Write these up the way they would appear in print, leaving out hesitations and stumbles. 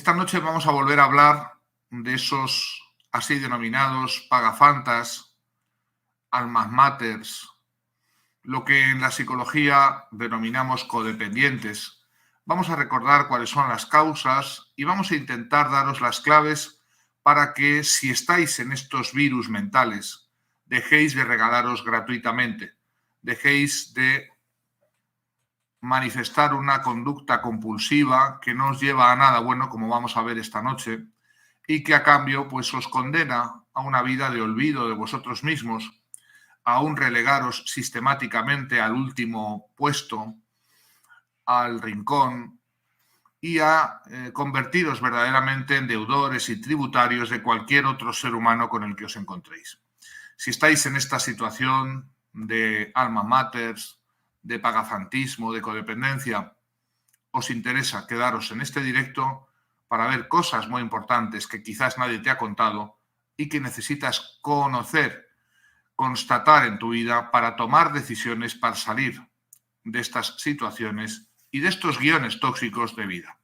Esta noche vamos a volver a hablar de esos así denominados pagafantas, almas maters, lo que en la psicología denominamos codependientes. Vamos a recordar cuáles son las causas y vamos a intentar daros las claves para que, si estáis en estos virus mentales, dejéis de regalaros gratuitamente, dejéis de manifestar una conducta compulsiva que no os lleva a nada bueno, como vamos a ver esta noche, y que a cambio pues os condena a una vida de olvido de vosotros mismos, a un relegaros sistemáticamente al último puesto, al rincón, y a convertiros verdaderamente en deudores y tributarios de cualquier otro ser humano con el que os encontréis. Si estáis en esta situación de alma maters, de pagafantismo, de codependencia, os interesa quedaros en este directo para ver cosas muy importantes que quizás nadie te ha contado y que necesitas conocer, constatar en tu vida para tomar decisiones para salir de estas situaciones y de estos guiones tóxicos de vida.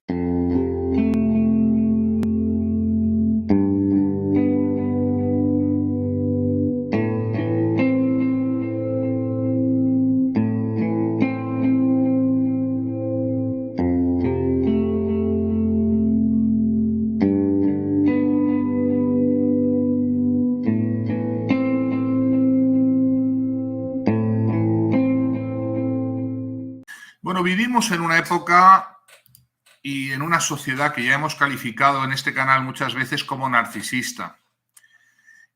Bueno, vivimos en una época y en una sociedad que ya hemos calificado en este canal muchas veces como narcisista.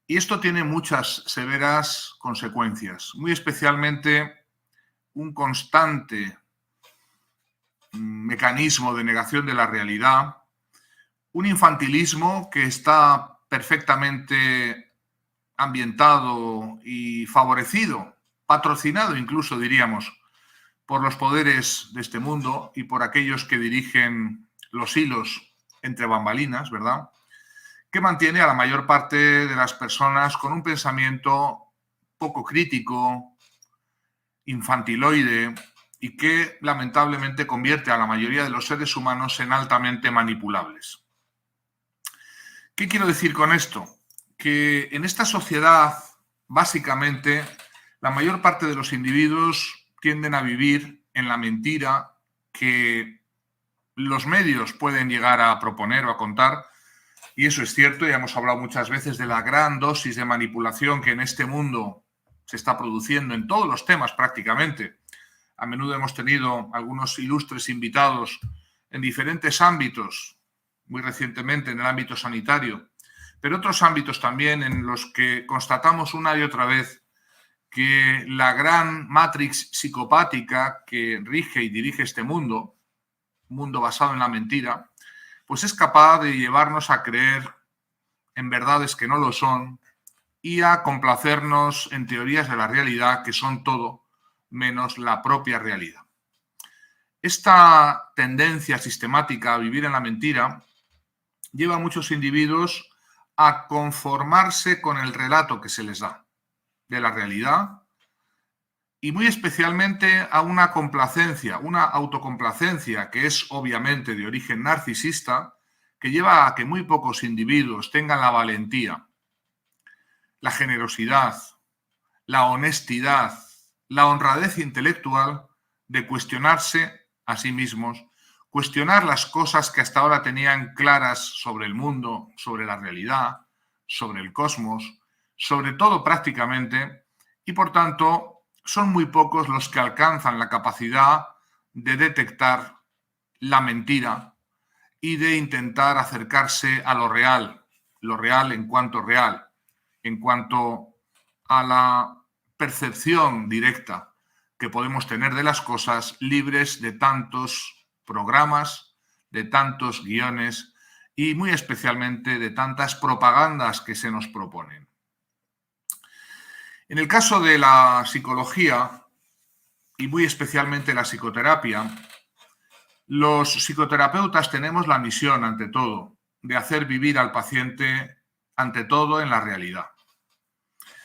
Y esto tiene muchas severas consecuencias, muy especialmente un constante mecanismo de negación de la realidad, un infantilismo que está perfectamente ambientado y favorecido, patrocinado incluso, diríamos, por los poderes de este mundo y por aquellos que dirigen los hilos entre bambalinas, ¿verdad?, que mantiene a la mayor parte de las personas con un pensamiento poco crítico, infantiloide, y que lamentablemente convierte a la mayoría de los seres humanos en altamente manipulables. ¿Qué quiero decir con esto? Que en esta sociedad, básicamente, la mayor parte de los individuos tienden a vivir en la mentira que los medios pueden llegar a proponer o a contar, y eso es cierto. Ya hemos hablado muchas veces de la gran dosis de manipulación que en este mundo se está produciendo en todos los temas prácticamente. A menudo hemos tenido algunos ilustres invitados en diferentes ámbitos, muy recientemente en el ámbito sanitario, pero otros ámbitos también en los que constatamos una y otra vez que la gran matrix psicopática que rige y dirige este mundo, un mundo basado en la mentira, pues es capaz de llevarnos a creer en verdades que no lo son y a complacernos en teorías de la realidad que son todo menos la propia realidad. Esta tendencia sistemática a vivir en la mentira lleva a muchos individuos a conformarse con el relato que se les da de la realidad, y muy especialmente a una complacencia, una autocomplacencia que es obviamente de origen narcisista, que lleva a que muy pocos individuos tengan la valentía, la generosidad, la honestidad, la honradez intelectual de cuestionarse a sí mismos, cuestionar las cosas que hasta ahora tenían claras sobre el mundo, sobre la realidad, sobre el cosmos, sobre todo prácticamente, y por tanto son muy pocos los que alcanzan la capacidad de detectar la mentira y de intentar acercarse a lo real en cuanto a la percepción directa que podemos tener de las cosas, libres de tantos programas, de tantos guiones y muy especialmente de tantas propagandas que se nos proponen. En el caso de la psicología y muy especialmente la psicoterapia, los psicoterapeutas tenemos la misión, ante todo, de hacer vivir al paciente, ante todo, en la realidad.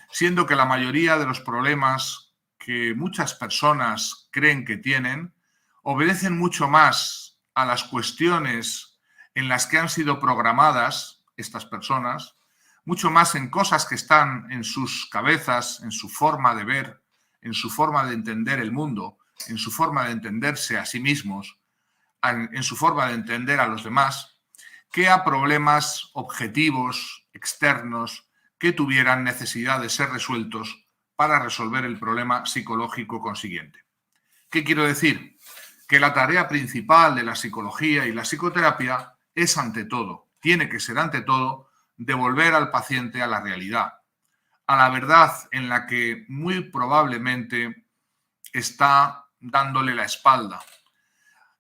Siendo que la mayoría de los problemas que muchas personas creen que tienen obedecen mucho más a las cuestiones en las que han sido programadas estas personas, mucho más en cosas que están en sus cabezas, en su forma de ver, en su forma de entender el mundo, en su forma de entenderse a sí mismos, en su forma de entender a los demás, que a problemas objetivos, externos, que tuvieran necesidad de ser resueltos para resolver el problema psicológico consiguiente. ¿Qué quiero decir? Que la tarea principal de la psicología y la psicoterapia es ante todo, tiene que ser ante todo, devolver al paciente a la realidad, a la verdad en la que muy probablemente está dándole la espalda,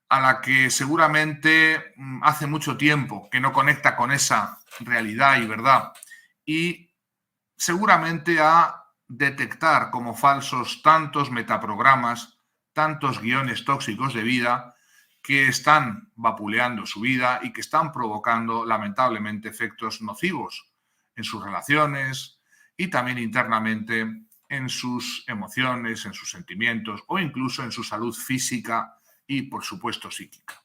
a la que seguramente hace mucho tiempo que no conecta con esa realidad y verdad, y seguramente a detectar como falsos tantos metaprogramas, tantos guiones tóxicos de vida que están vapuleando su vida y que están provocando lamentablemente efectos nocivos en sus relaciones y también internamente en sus emociones, en sus sentimientos o incluso en su salud física y, por supuesto, psíquica.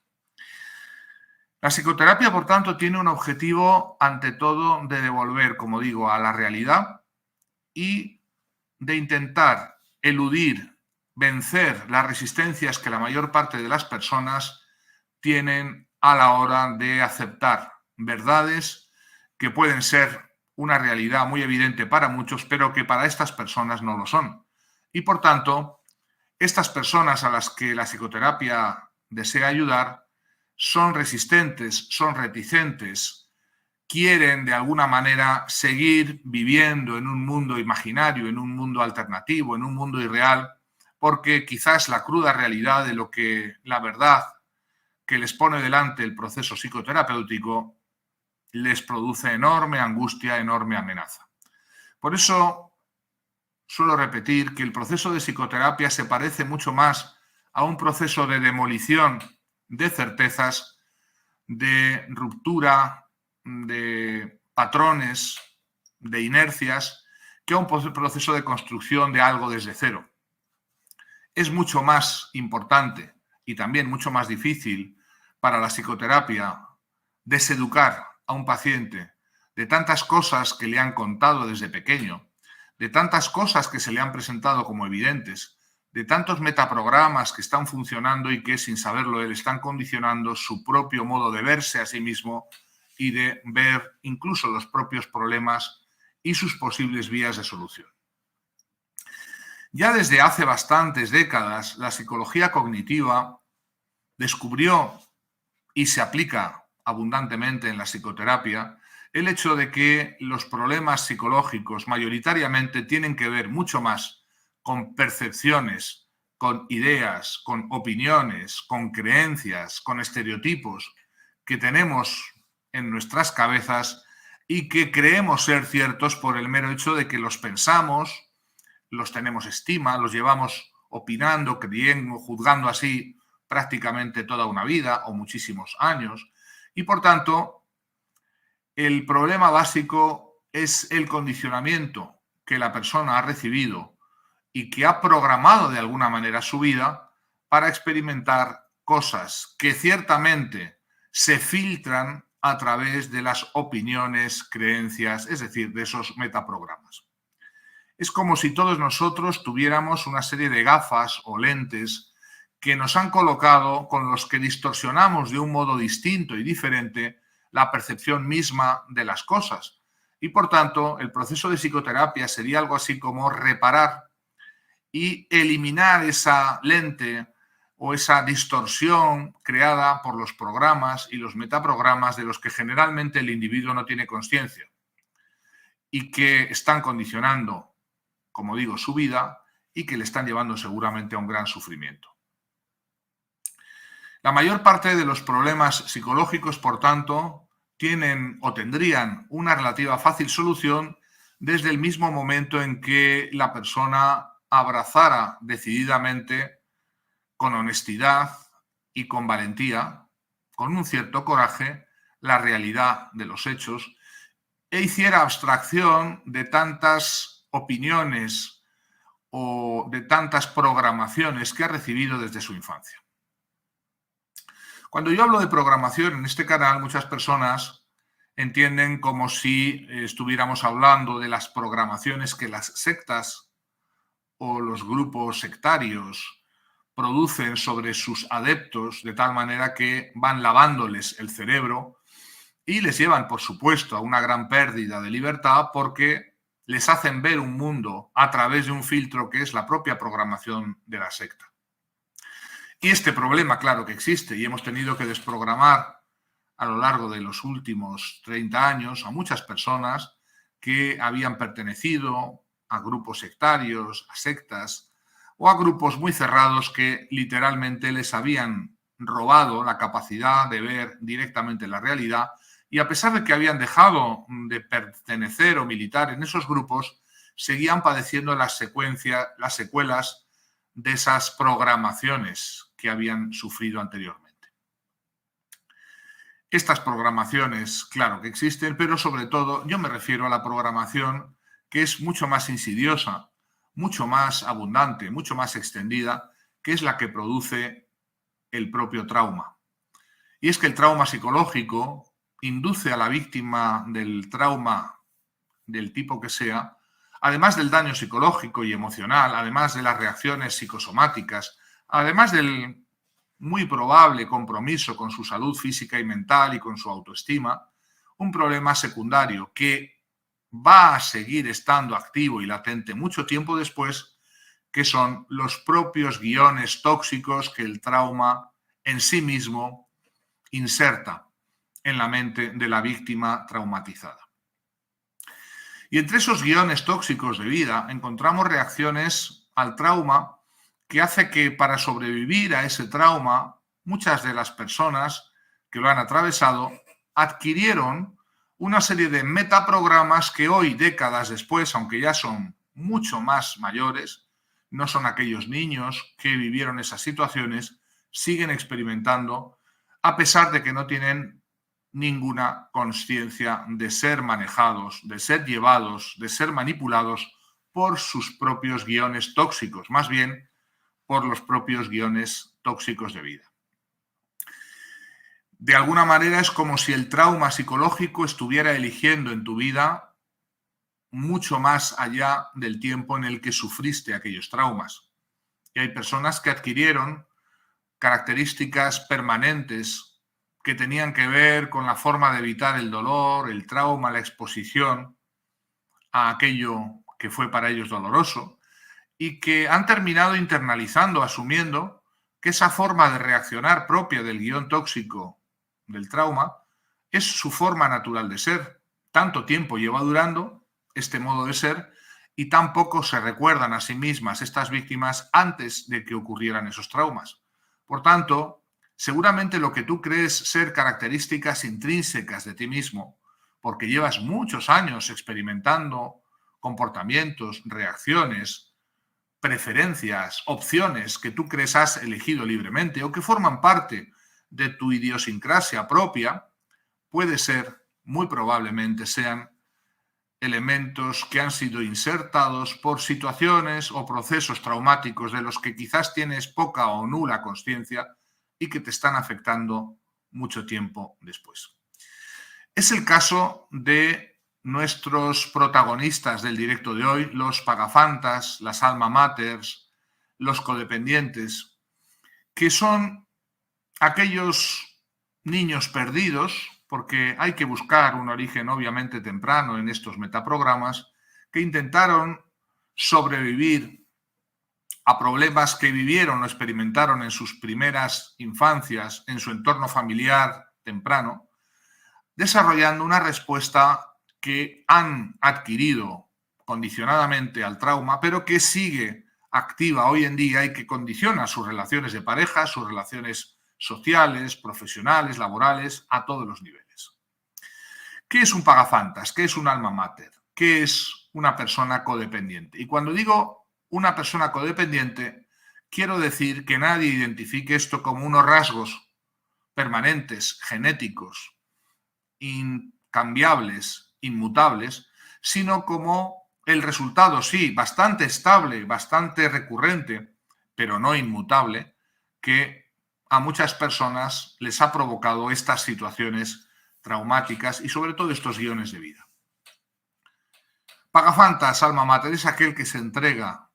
La psicoterapia, por tanto, tiene un objetivo, ante todo, de devolver, como digo, a la realidad y de intentar eludir, vencer las resistencias que la mayor parte de las personas tienen a la hora de aceptar verdades que pueden ser una realidad muy evidente para muchos, pero que para estas personas no lo son. Y, por tanto, estas personas a las que la psicoterapia desea ayudar son resistentes, son reticentes, quieren de alguna manera seguir viviendo en un mundo imaginario, en un mundo alternativo, en un mundo irreal, porque quizás la cruda realidad de lo que la verdad que les pone delante el proceso psicoterapéutico les produce enorme angustia, enorme amenaza. Por eso suelo repetir que el proceso de psicoterapia se parece mucho más a un proceso de demolición de certezas, de ruptura, de patrones, de inercias, que a un proceso de construcción de algo desde cero. Es mucho más importante y también mucho más difícil para la psicoterapia deseducar a un paciente de tantas cosas que le han contado desde pequeño, de tantas cosas que se le han presentado como evidentes, de tantos metaprogramas que están funcionando y que, sin saberlo él, están condicionando su propio modo de verse a sí mismo y de ver incluso los propios problemas y sus posibles vías de solución. Ya desde hace bastantes décadas, la psicología cognitiva descubrió y se aplica abundantemente en la psicoterapia el hecho de que los problemas psicológicos mayoritariamente tienen que ver mucho más con percepciones, con ideas, con opiniones, con creencias, con estereotipos que tenemos en nuestras cabezas y que creemos ser ciertos por el mero hecho de que los pensamos, los tenemos estima, los llevamos opinando, creyendo, juzgando así prácticamente toda una vida o muchísimos años. Y por tanto, el problema básico es el condicionamiento que la persona ha recibido y que ha programado de alguna manera su vida para experimentar cosas que ciertamente se filtran a través de las opiniones, creencias, es decir, de esos metaprogramas. Es como si todos nosotros tuviéramos una serie de gafas o lentes que nos han colocado, con los que distorsionamos de un modo distinto y diferente la percepción misma de las cosas. Y por tanto, el proceso de psicoterapia sería algo así como reparar y eliminar esa lente o esa distorsión creada por los programas y los metaprogramas de los que generalmente el individuo no tiene conciencia y que están condicionando, como digo, su vida y que le están llevando seguramente a un gran sufrimiento. La mayor parte de los problemas psicológicos, por tanto, tienen o tendrían una relativa fácil solución desde el mismo momento en que la persona abrazara decididamente, con honestidad y con valentía, con un cierto coraje, la realidad de los hechos e hiciera abstracción de tantas opiniones o de tantas programaciones que ha recibido desde su infancia. Cuando yo hablo de programación en este canal, muchas personas entienden como si estuviéramos hablando de las programaciones que las sectas o los grupos sectarios producen sobre sus adeptos, de tal manera que van lavándoles el cerebro y les llevan, por supuesto, a una gran pérdida de libertad porque les hacen ver un mundo a través de un filtro que es la propia programación de la secta. Y este problema, claro que existe, y hemos tenido que desprogramar a lo largo de los últimos 30 años a muchas personas que habían pertenecido a grupos sectarios, a sectas o a grupos muy cerrados que literalmente les habían robado la capacidad de ver directamente la realidad, y a pesar de que habían dejado de pertenecer o militar en esos grupos, seguían padeciendo las secuelas de esas programaciones que habían sufrido anteriormente. Estas programaciones, claro que existen, pero sobre todo yo me refiero a la programación que es mucho más insidiosa, mucho más abundante, mucho más extendida, que es la que produce el propio trauma. Y es que el trauma psicológico induce a la víctima del trauma del tipo que sea, además del daño psicológico y emocional, además de las reacciones psicosomáticas, además del muy probable compromiso con su salud física y mental y con su autoestima, un problema secundario que va a seguir estando activo y latente mucho tiempo después, que son los propios guiones tóxicos que el trauma en sí mismo inserta en la mente de la víctima traumatizada. Y entre esos guiones tóxicos de vida encontramos reacciones al trauma que hace que para sobrevivir a ese trauma muchas de las personas que lo han atravesado adquirieron una serie de metaprogramas que hoy, décadas después, aunque ya son mucho más mayores, no son aquellos niños que vivieron esas situaciones, siguen experimentando a pesar de que no tienen ninguna conciencia de ser manejados, de ser llevados, de ser manipulados por sus propios guiones tóxicos, más bien por los propios guiones tóxicos de vida. De alguna manera es como si el trauma psicológico estuviera eligiendo en tu vida mucho más allá del tiempo en el que sufriste aquellos traumas. Y hay personas que adquirieron características permanentes que tenían que ver con la forma de evitar el dolor, el trauma, la exposición a aquello que fue para ellos doloroso, y que han terminado internalizando, asumiendo que esa forma de reaccionar propia del guión tóxico del trauma es su forma natural de ser. Tanto tiempo lleva durando este modo de ser y tan poco se recuerdan a sí mismas estas víctimas antes de que ocurrieran esos traumas. Por tanto, seguramente lo que tú crees ser características intrínsecas de ti mismo, porque llevas muchos años experimentando comportamientos, reacciones, preferencias, opciones que tú crees has elegido libremente o que forman parte de tu idiosincrasia propia, puede ser, muy probablemente sean elementos que han sido insertados por situaciones o procesos traumáticos de los que quizás tienes poca o nula consciencia y que te están afectando mucho tiempo después. Es el caso de nuestros protagonistas del directo de hoy, los pagafantas, las alma maters, los codependientes, que son aquellos niños perdidos, porque hay que buscar un origen obviamente temprano en estos metaprogramas, que intentaron sobrevivir a problemas que vivieron o experimentaron en sus primeras infancias, en su entorno familiar temprano, desarrollando una respuesta que han adquirido condicionadamente al trauma, pero que sigue activa hoy en día y que condiciona sus relaciones de pareja, sus relaciones sociales, profesionales, laborales, a todos los niveles. ¿Qué es un pagafantas? ¿Qué es un alma mater? ¿Qué es una persona codependiente? Y cuando digo una persona codependiente, quiero decir que nadie identifique esto como unos rasgos permanentes, genéticos, incambiables, inmutables, sino como el resultado, sí, bastante estable, bastante recurrente, pero no inmutable, que a muchas personas les ha provocado estas situaciones traumáticas y sobre todo estos guiones de vida. Pagafantas, alma mater, es aquel que se entrega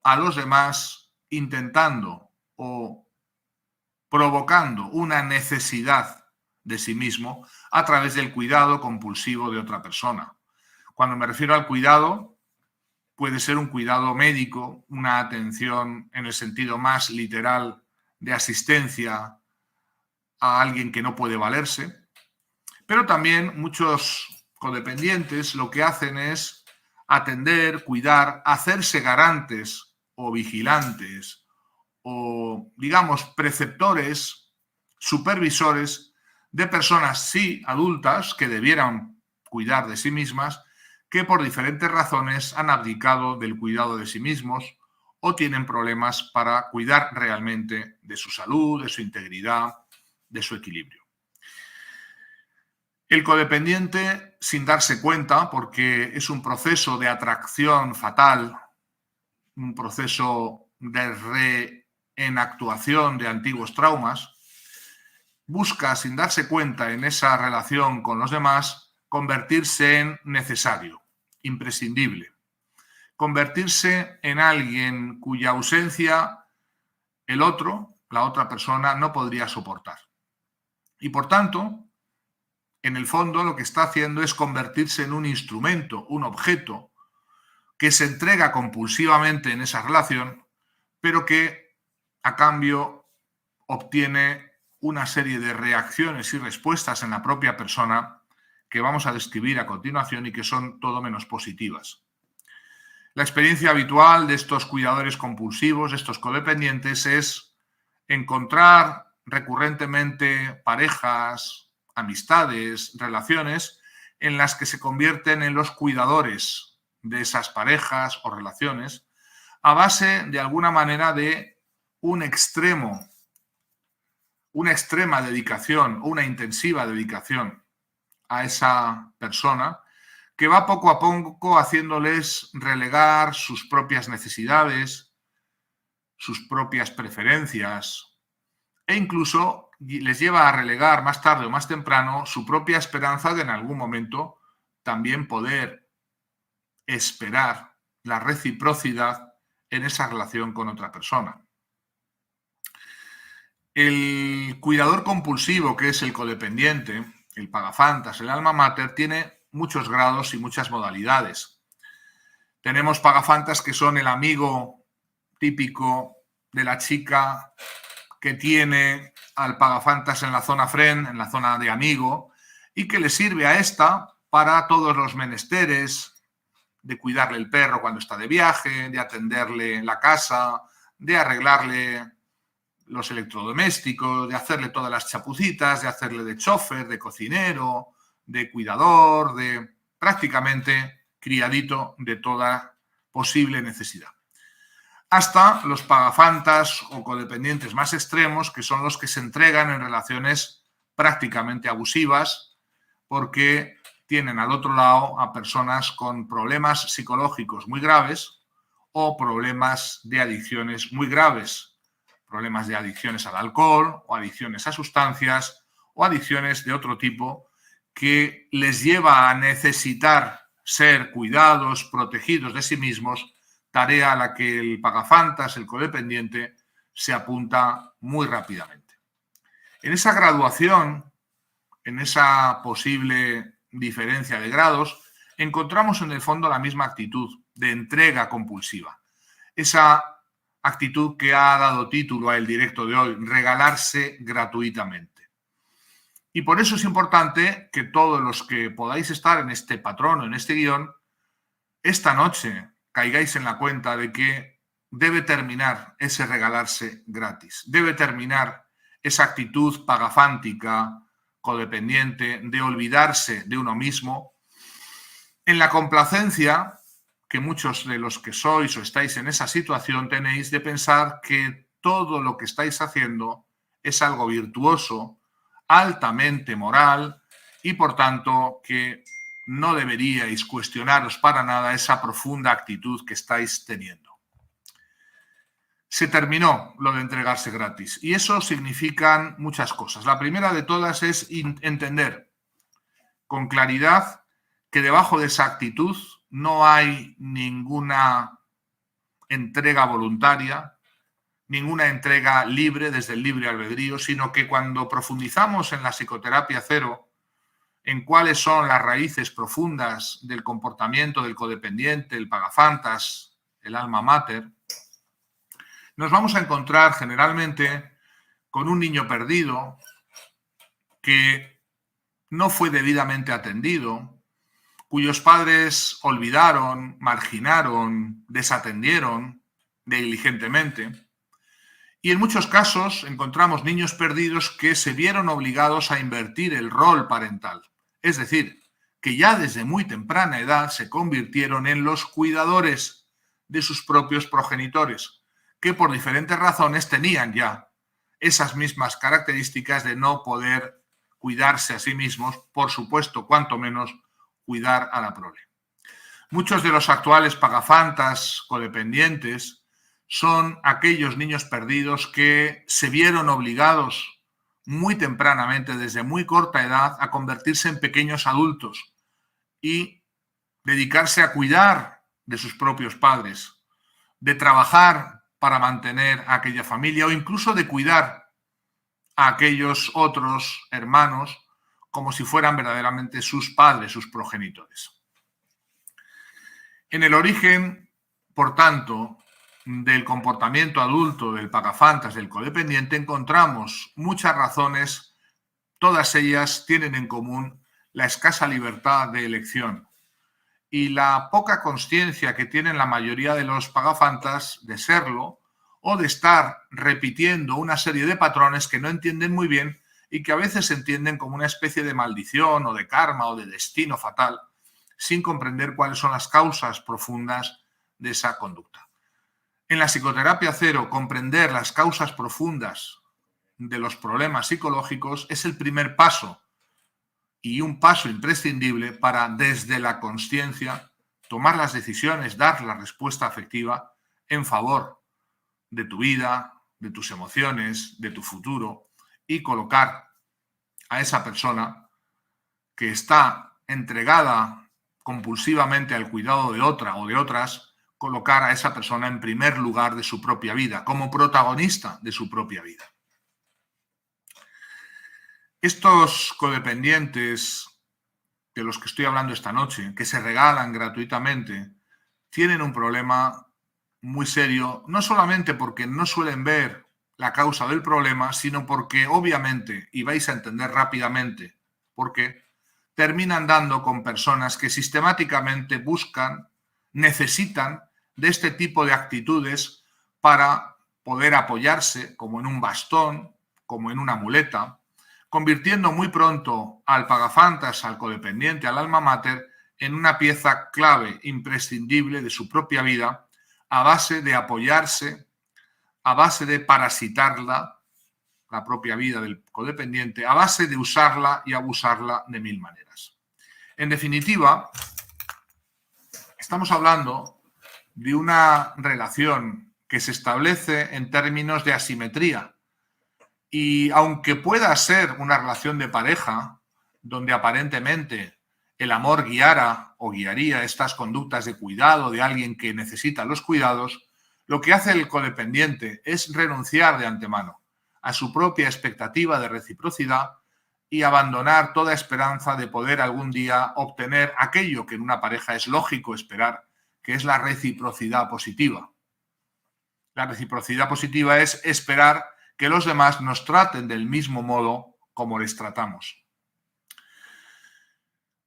a los demás intentando o provocando una necesidad de sí mismo a través del cuidado compulsivo de otra persona. Cuando me refiero al cuidado, puede ser un cuidado médico, una atención en el sentido más literal de asistencia a alguien que no puede valerse, pero también muchos codependientes lo que hacen es atender, cuidar, hacerse garantes o vigilantes o, digamos, preceptores, supervisores de personas, sí, adultas, que debieran cuidar de sí mismas, que por diferentes razones han abdicado del cuidado de sí mismos o tienen problemas para cuidar realmente de su salud, de su integridad, de su equilibrio. El codependiente, sin darse cuenta, porque es un proceso de atracción fatal, un proceso de reenactuación de antiguos traumas, busca, sin darse cuenta en esa relación con los demás, convertirse en necesario, imprescindible, convertirse en alguien cuya ausencia el otro, la otra persona, no podría soportar. Y por tanto, en el fondo lo que está haciendo es convertirse en un instrumento, un objeto, que se entrega compulsivamente en esa relación, pero que a cambio obtiene una serie de reacciones y respuestas en la propia persona que vamos a describir a continuación y que son todo menos positivas. La experiencia habitual de estos cuidadores compulsivos, de estos codependientes, es encontrar recurrentemente parejas, amistades, relaciones en las que se convierten en los cuidadores de esas parejas o relaciones a base, de alguna manera, de un extremo, una extrema dedicación o una intensiva dedicación a esa persona que va poco a poco haciéndoles relegar sus propias necesidades, sus propias preferencias e incluso les lleva a relegar más tarde o más temprano su propia esperanza de en algún momento también poder esperar la reciprocidad en esa relación con otra persona. El cuidador compulsivo, que es el codependiente, el pagafantas, el alma mater, tiene muchos grados y muchas modalidades. Tenemos pagafantas que son el amigo típico de la chica que tiene al pagafantas en la zona friend, en la zona de amigo, y que le sirve a esta para todos los menesteres, de cuidarle el perro cuando está de viaje, de atenderle en la casa, de arreglarle los electrodomésticos, de hacerle todas las chapucitas, de hacerle de chofer, de cocinero, de cuidador, de prácticamente criadito de toda posible necesidad. Hasta los pagafantas o codependientes más extremos, que son los que se entregan en relaciones prácticamente abusivas porque tienen al otro lado a personas con problemas psicológicos muy graves o problemas de adicciones muy graves, problemas de adicciones al alcohol o adicciones a sustancias o adicciones de otro tipo que les lleva a necesitar ser cuidados, protegidos de sí mismos, tarea a la que el pagafantas, el codependiente, se apunta muy rápidamente. En esa graduación, en esa posible diferencia de grados, encontramos en el fondo la misma actitud de entrega compulsiva. Esa actitud que ha dado título al directo de hoy, regalarse gratuitamente. Y por eso es importante que todos los que podáis estar en este patrón o en este guión, esta noche caigáis en la cuenta de que debe terminar ese regalarse gratis. Debe terminar esa actitud pagafántica, codependiente, de olvidarse de uno mismo, en la complacencia que muchos de los que sois o estáis en esa situación tenéis de pensar que todo lo que estáis haciendo es algo virtuoso, altamente moral y por tanto que no deberíais cuestionaros para nada esa profunda actitud que estáis teniendo. se terminó lo de entregarse gratis. Y eso significan muchas cosas. La primera de todas es entender con claridad que debajo de esa actitud no hay ninguna entrega voluntaria, ninguna entrega libre desde el libre albedrío, sino que cuando profundizamos en la psicoterapia cero, en cuáles son las raíces profundas del comportamiento del codependiente, el pagafantas, el alma mater, nos vamos a encontrar generalmente con un niño perdido que no fue debidamente atendido, cuyos padres olvidaron, marginaron, desatendieron negligentemente. Y en muchos casos encontramos niños perdidos que se vieron obligados a invertir el rol parental. Es decir, que ya desde muy temprana edad se convirtieron en los cuidadores de sus propios progenitores, que por diferentes razones tenían ya esas mismas características de no poder cuidarse a sí mismos, por supuesto, cuanto menos cuidar a la prole. Muchos de los actuales pagafantas codependientes son aquellos niños perdidos que se vieron obligados muy tempranamente, desde muy corta edad, a convertirse en pequeños adultos y dedicarse a cuidar de sus propios padres, de trabajar para mantener a aquella familia o incluso de cuidar a aquellos otros hermanos como si fueran verdaderamente sus padres, sus progenitores. En el origen, por tanto, del comportamiento adulto del pagafantas, del codependiente, encontramos muchas razones, todas ellas tienen en común la escasa libertad de elección y la poca consciencia que tienen la mayoría de los pagafantas de serlo o de estar repitiendo una serie de patrones que no entienden muy bien y que a veces se entienden como una especie de maldición o de karma o de destino fatal, sin comprender cuáles son las causas profundas de esa conducta. En la psicoterapia cero, comprender las causas profundas de los problemas psicológicos es el primer paso y un paso imprescindible para, desde la consciencia, tomar las decisiones, dar la respuesta afectiva en favor de tu vida, de tus emociones, de tu futuro y colocar a esa persona que está entregada compulsivamente al cuidado de otra o de otras, colocar a esa persona en primer lugar de su propia vida, como protagonista de su propia vida. Estos codependientes de los que estoy hablando esta noche, que se regalan gratuitamente, tienen un problema muy serio, no solamente porque no suelen ver la causa del problema, sino porque obviamente, y vais a entender rápidamente por qué, terminan dando con personas que sistemáticamente buscan, necesitan de este tipo de actitudes para poder apoyarse como en un bastón, como en una muleta, convirtiendo muy pronto al pagafantas, al codependiente, al alma mater, en una pieza clave, imprescindible de su propia vida, a base de apoyarse, a base de parasitarla, la propia vida del codependiente, a base de usarla y abusarla de mil maneras. En definitiva, estamos hablando de una relación que se establece en términos de asimetría. Y aunque pueda ser una relación de pareja, donde aparentemente el amor guiara o guiaría estas conductas de cuidado de alguien que necesita los cuidados, lo que hace el codependiente es renunciar de antemano a su propia expectativa de reciprocidad y abandonar toda esperanza de poder algún día obtener aquello que en una pareja es lógico esperar, que es la reciprocidad positiva. La reciprocidad positiva es esperar que los demás nos traten del mismo modo como les tratamos.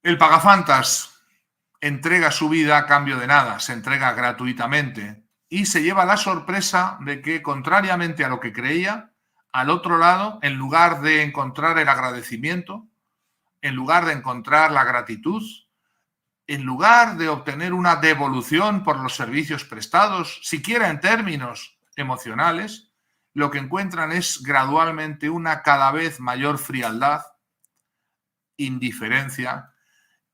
El pagafantas entrega su vida a cambio de nada, se entrega gratuitamente y se lleva la sorpresa de que, contrariamente a lo que creía, al otro lado, en lugar de encontrar el agradecimiento, en lugar de encontrar la gratitud, en lugar de obtener una devolución por los servicios prestados, siquiera en términos emocionales, lo que encuentran es gradualmente una cada vez mayor frialdad, indiferencia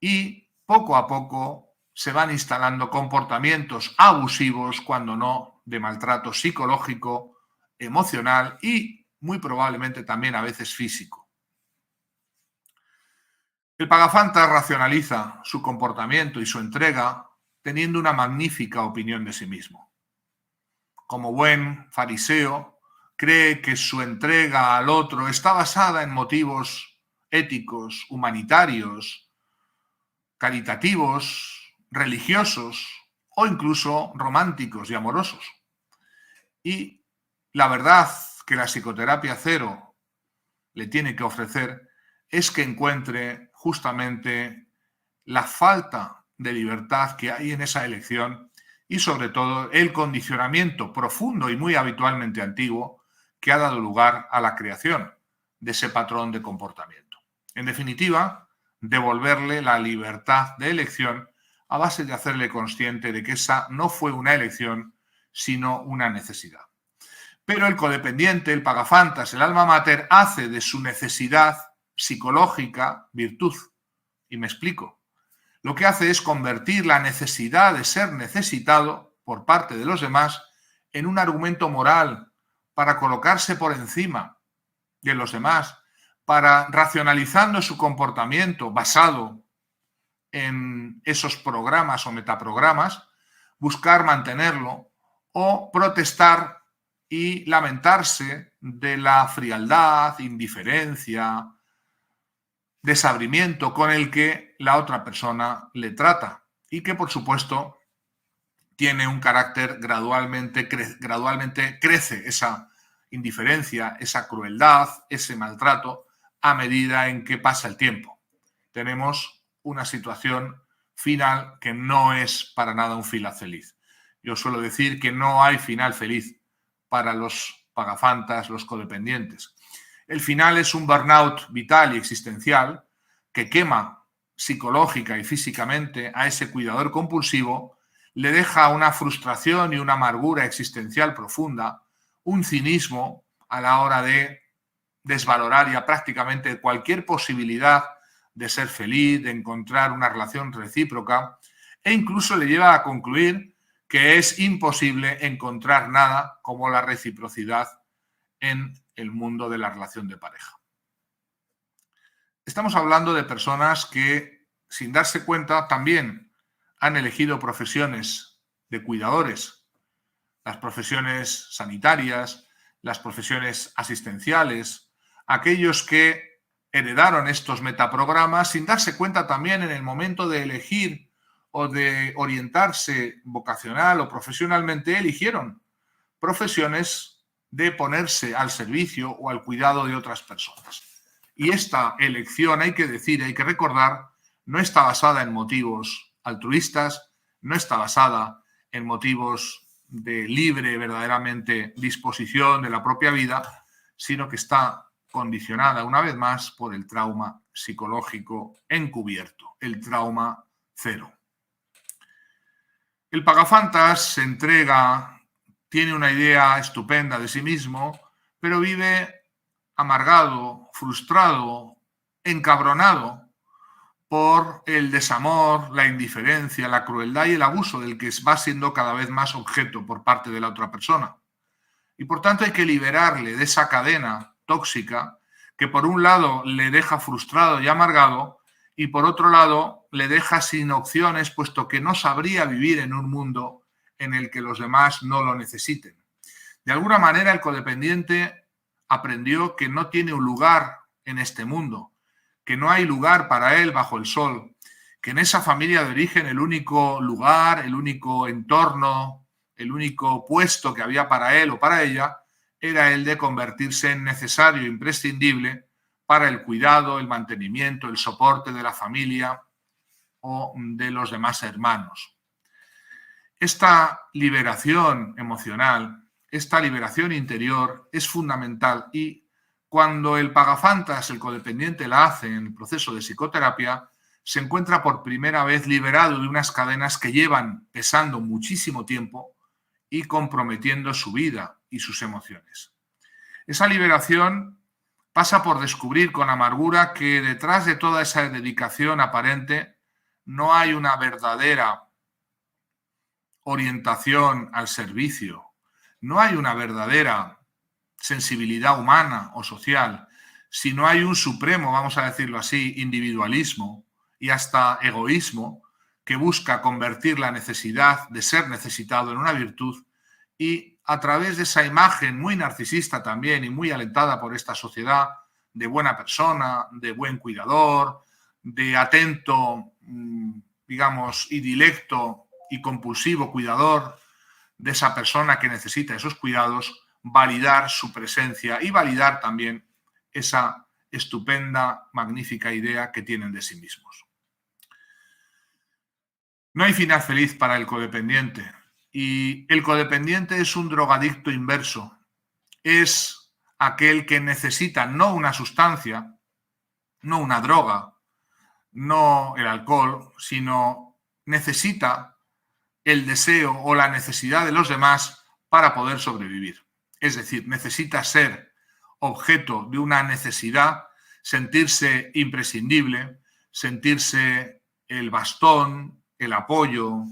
y poco a poco se van instalando comportamientos abusivos, cuando no de maltrato psicológico, emocional y muy probablemente también a veces físico. El pagafantas racionaliza su comportamiento y su entrega teniendo una magnífica opinión de sí mismo. Como buen fariseo, cree que su entrega al otro está basada en motivos éticos, humanitarios, caritativos, religiosos o incluso románticos y amorosos. Y la verdad que la psicoterapia cero le tiene que ofrecer es que encuentre justamente la falta de libertad que hay en esa elección y sobre todo el condicionamiento profundo y muy habitualmente antiguo que ha dado lugar a la creación de ese patrón de comportamiento. En definitiva, devolverle la libertad de elección a base de hacerle consciente de que esa no fue una elección, sino una necesidad. Pero el codependiente, el pagafantas, el alma mater, hace de su necesidad psicológica virtud. Y me explico. Lo que hace es convertir la necesidad de ser necesitado por parte de los demás en un argumento moral para colocarse por encima de los demás, para, racionalizando su comportamiento basado en esos programas o metaprogramas, buscar mantenerlo o protestar y lamentarse de la frialdad, indiferencia, desabrimiento con el que la otra persona le trata y que, por supuesto, tiene un carácter gradualmente crece esa indiferencia, esa crueldad, ese maltrato a medida en que pasa el tiempo. Tenemos una situación final que no es para nada un final feliz. Yo suelo decir que no hay final feliz para los pagafantas, los codependientes. El final es un burnout vital y existencial que quema psicológica y físicamente a ese cuidador compulsivo, le deja una frustración y una amargura existencial profunda, un cinismo a la hora de desvalorar ya prácticamente cualquier posibilidad de ser feliz, de encontrar una relación recíproca, e incluso le lleva a concluir que es imposible encontrar nada como la reciprocidad en el mundo de la relación de pareja. Estamos hablando de personas que, sin darse cuenta, también han elegido profesiones de cuidadores, las profesiones sanitarias, las profesiones asistenciales, aquellos que heredaron estos metaprogramas sin darse cuenta también en el momento de elegir o de orientarse vocacional o profesionalmente, eligieron profesiones de ponerse al servicio o al cuidado de otras personas. Y esta elección, hay que decir, hay que recordar, no está basada en motivos altruistas, no está basada en motivos de libre, verdaderamente, disposición de la propia vida, sino que está condicionada, una vez más, por el trauma psicológico encubierto, el trauma cero. El pagafantas se entrega, tiene una idea estupenda de sí mismo, pero vive amargado, frustrado, encabronado por el desamor, la indiferencia, la crueldad y el abuso del que va siendo cada vez más objeto por parte de la otra persona. Y por tanto hay que liberarle de esa cadena tóxica que por un lado le deja frustrado y amargado y por otro lado le deja sin opciones, puesto que no sabría vivir en un mundo en el que los demás no lo necesiten. De alguna manera el codependiente aprendió que no tiene un lugar en este mundo, que no hay lugar para él bajo el sol, que en esa familia de origen el único lugar, el único entorno, el único puesto que había para él o para ella era el de convertirse en necesario e imprescindible para el cuidado, el mantenimiento, el soporte de la familia o de los demás hermanos. Esta liberación emocional, esta liberación interior es fundamental y cuando el pagafantas, el codependiente, la hace en el proceso de psicoterapia, se encuentra por primera vez liberado de unas cadenas que llevan pesando muchísimo tiempo y comprometiendo su vida y sus emociones. Esa liberación pasa por descubrir con amargura que detrás de toda esa dedicación aparente no hay una verdadera orientación al servicio, no hay una verdadera sensibilidad humana o social, si no hay un supremo, vamos a decirlo así, individualismo y hasta egoísmo que busca convertir la necesidad de ser necesitado en una virtud, y a través de esa imagen muy narcisista también y muy alentada por esta sociedad de buena persona, de buen cuidador, de atento, digamos, y dilecto y compulsivo cuidador de esa persona que necesita esos cuidados, validar su presencia y validar también esa estupenda, magnífica idea que tienen de sí mismos. No hay final feliz para el codependiente, y el codependiente es un drogadicto inverso. Es aquel que necesita no una sustancia, no una droga, no el alcohol, sino necesita el deseo o la necesidad de los demás para poder sobrevivir. Es decir, necesita ser objeto de una necesidad, sentirse imprescindible, sentirse el bastón, el apoyo,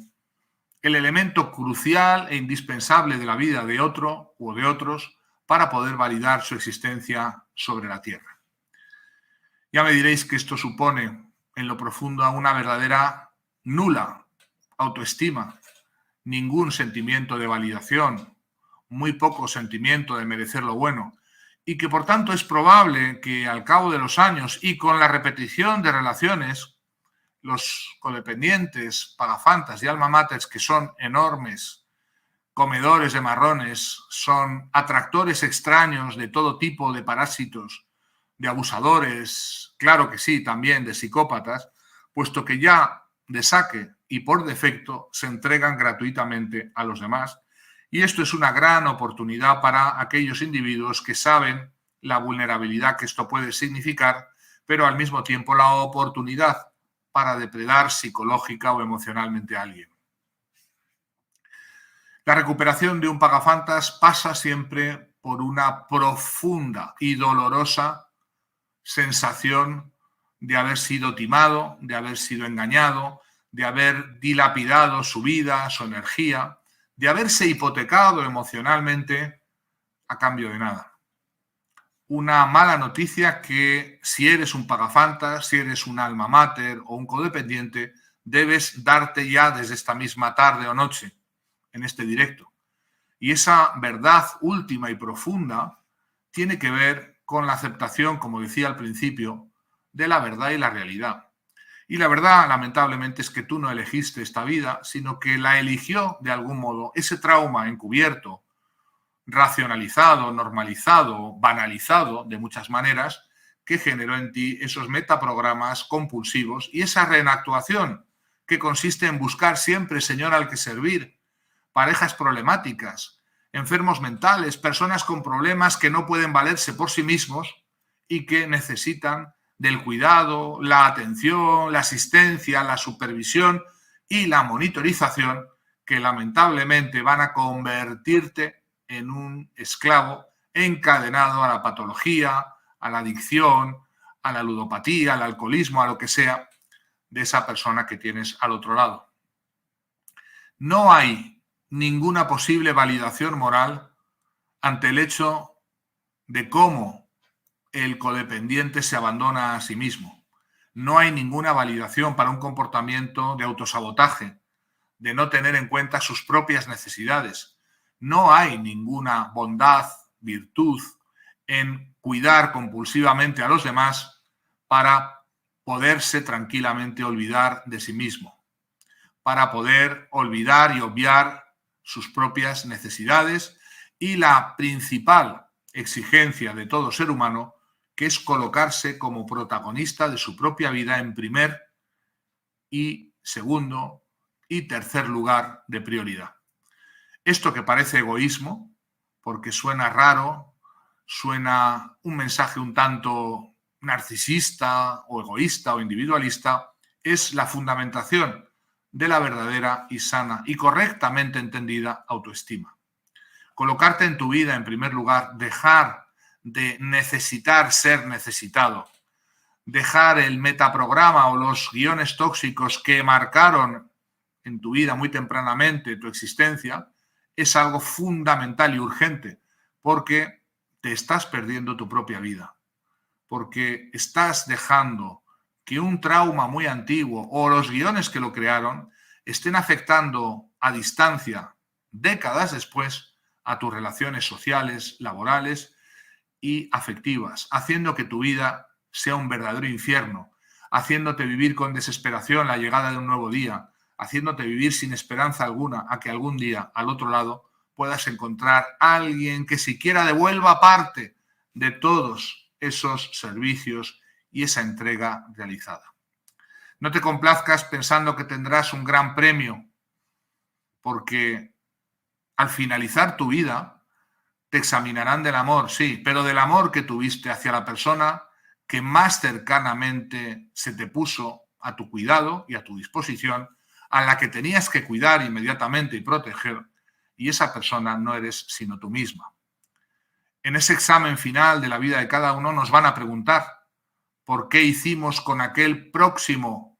el elemento crucial e indispensable de la vida de otro o de otros para poder validar su existencia sobre la tierra. Ya me diréis que esto supone en lo profundo una verdadera nula autoestima, ningún sentimiento de validación, muy poco sentimiento de merecer lo bueno, y que por tanto es probable que al cabo de los años y con la repetición de relaciones, los codependientes, pagafantas y alma maters, que son enormes comedores de marrones, son atractores extraños de todo tipo de parásitos, de abusadores, claro que sí, también de psicópatas, puesto que ya de saque y por defecto se entregan gratuitamente a los demás. Y esto es una gran oportunidad para aquellos individuos que saben la vulnerabilidad que esto puede significar, pero al mismo tiempo la oportunidad para depredar psicológica o emocionalmente a alguien. La recuperación de un pagafantas pasa siempre por una profunda y dolorosa sensación de haber sido timado, de haber sido engañado, de haber dilapidado su vida, su energía, de haberse hipotecado emocionalmente a cambio de nada. Una mala noticia que si eres un pagafantas, si eres un alma mater o un codependiente, debes darte ya desde esta misma tarde o noche en este directo. Y esa verdad última y profunda tiene que ver con la aceptación, como decía al principio, de la verdad y la realidad. Y la verdad, lamentablemente, es que tú no elegiste esta vida, sino que la eligió de algún modo ese trauma encubierto, racionalizado, normalizado, banalizado de muchas maneras, que generó en ti esos metaprogramas compulsivos y esa reenactuación que consiste en buscar siempre señor al que servir, parejas problemáticas, enfermos mentales, personas con problemas que no pueden valerse por sí mismos y que necesitan del cuidado, la atención, la asistencia, la supervisión y la monitorización, que lamentablemente van a convertirte en un esclavo encadenado a la patología, a la adicción, a la ludopatía, al alcoholismo, a lo que sea de esa persona que tienes al otro lado. No hay ninguna posible validación moral ante el hecho de cómo el codependiente se abandona a sí mismo. No hay ninguna validación para un comportamiento de autosabotaje, de no tener en cuenta sus propias necesidades. No hay ninguna bondad, virtud en cuidar compulsivamente a los demás para poderse tranquilamente olvidar de sí mismo, para poder olvidar y obviar sus propias necesidades y la principal exigencia de todo ser humano, que es colocarse como protagonista de su propia vida en primer y segundo y tercer lugar de prioridad. Esto que parece egoísmo, porque suena raro, suena un mensaje un tanto narcisista o egoísta o individualista, es la fundamentación de la verdadera y sana y correctamente entendida autoestima. Colocarte en tu vida en primer lugar, dejar de necesitar ser necesitado, dejar el metaprograma o los guiones tóxicos que marcaron en tu vida muy tempranamente tu existencia, es algo fundamental y urgente, porque te estás perdiendo tu propia vida, porque estás dejando que un trauma muy antiguo o los guiones que lo crearon estén afectando a distancia, décadas después, a tus relaciones sociales, laborales y afectivas, haciendo que tu vida sea un verdadero infierno, haciéndote vivir con desesperación la llegada de un nuevo día, haciéndote vivir sin esperanza alguna a que algún día, al otro lado, puedas encontrar a alguien que siquiera devuelva parte de todos esos servicios y esa entrega realizada. No te complazcas pensando que tendrás un gran premio, porque al finalizar tu vida te examinarán del amor, sí, pero del amor que tuviste hacia la persona que más cercanamente se te puso a tu cuidado y a tu disposición, a la que tenías que cuidar inmediatamente y proteger, y esa persona no eres sino tú misma. En ese examen final de la vida de cada uno nos van a preguntar por qué hicimos con aquel próximo,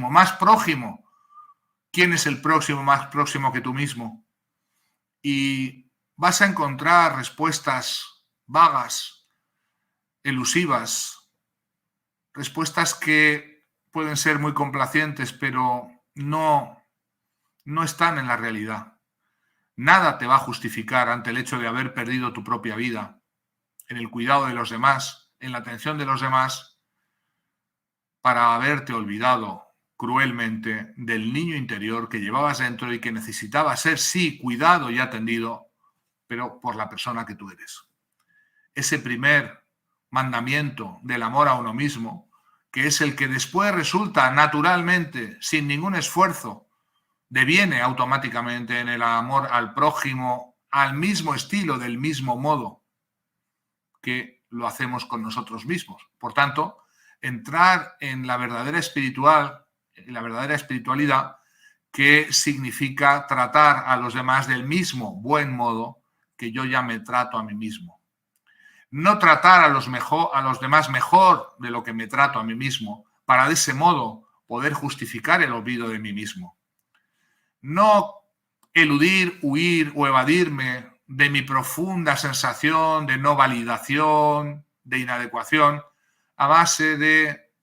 más prójimo. ¿Quién es el próximo más próximo que tú mismo? Y vas a encontrar respuestas vagas, elusivas, respuestas que pueden ser muy complacientes, pero no están en la realidad. Nada te va a justificar ante el hecho de haber perdido tu propia vida, en el cuidado de los demás, en la atención de los demás, para haberte olvidado cruelmente del niño interior que llevabas dentro y que necesitaba ser, sí, cuidado y atendido, pero por la persona que tú eres. Ese primer mandamiento del amor a uno mismo, que es el que después resulta naturalmente, sin ningún esfuerzo, deviene automáticamente en el amor al prójimo, al mismo estilo, del mismo modo que lo hacemos con nosotros mismos. Por tanto, entrar en la verdadera espiritualidad, que significa tratar a los demás del mismo buen modo que yo ya me trato a mí mismo. No tratar a los demás mejor de lo que me trato a mí mismo, para de ese modo poder justificar el olvido de mí mismo. No eludir, huir o evadirme de mi profunda sensación de no validación, de inadecuación, a base de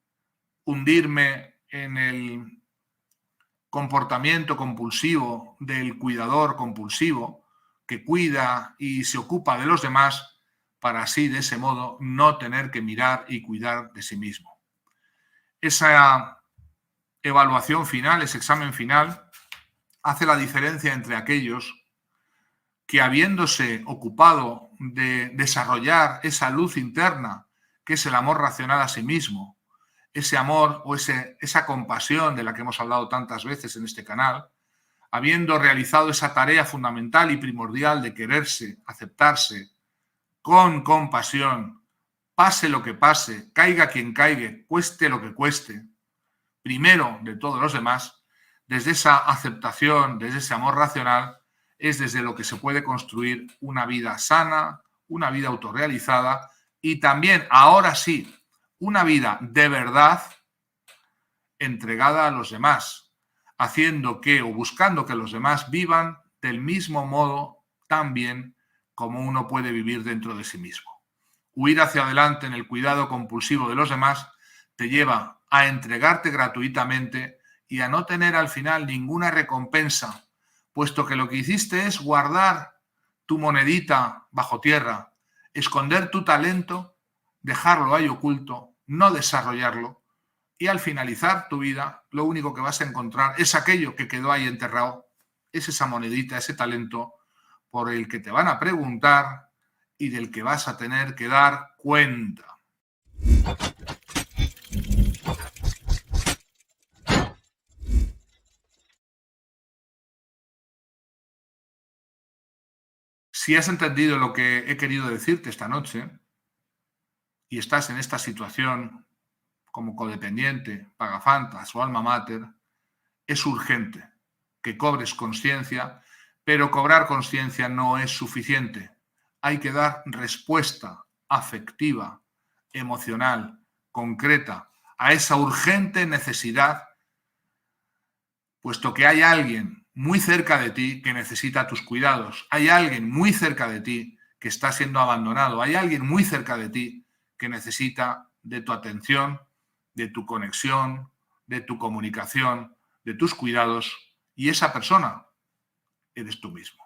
hundirme en el comportamiento compulsivo del cuidador compulsivo que cuida y se ocupa de los demás para así, de ese modo, no tener que mirar y cuidar de sí mismo. Esa evaluación final, ese examen final, hace la diferencia entre aquellos que, habiéndose ocupado de desarrollar esa luz interna, que es el amor racional a sí mismo, ese amor o esa compasión de la que hemos hablado tantas veces en este canal, habiendo realizado esa tarea fundamental y primordial de quererse, aceptarse con compasión, pase lo que pase, caiga quien caiga, cueste lo que cueste, primero de todos los demás, desde esa aceptación, desde ese amor racional, es desde lo que se puede construir una vida sana, una vida autorrealizada y también, ahora sí, una vida de verdad entregada a los demás, haciendo que o buscando que los demás vivan del mismo modo tan bien como uno puede vivir dentro de sí mismo. Huir hacia adelante en el cuidado compulsivo de los demás te lleva a entregarte gratuitamente y a no tener al final ninguna recompensa, puesto que lo que hiciste es guardar tu monedita bajo tierra, esconder tu talento, dejarlo ahí oculto, no desarrollarlo, y al finalizar tu vida lo único que vas a encontrar es aquello que quedó ahí enterrado, es esa monedita, ese talento por el que te van a preguntar y del que vas a tener que dar cuenta. Si has entendido lo que he querido decirte esta noche y estás en esta situación como codependiente, pagafantas o alma mater, es urgente que cobres conciencia, pero cobrar conciencia no es suficiente. Hay que dar respuesta afectiva, emocional, concreta a esa urgente necesidad, puesto que hay alguien muy cerca de ti que necesita tus cuidados. Hay alguien muy cerca de ti que está siendo abandonado. Hay alguien muy cerca de ti que necesita de tu atención, de tu conexión, de tu comunicación, de tus cuidados. Y esa persona eres tú mismo.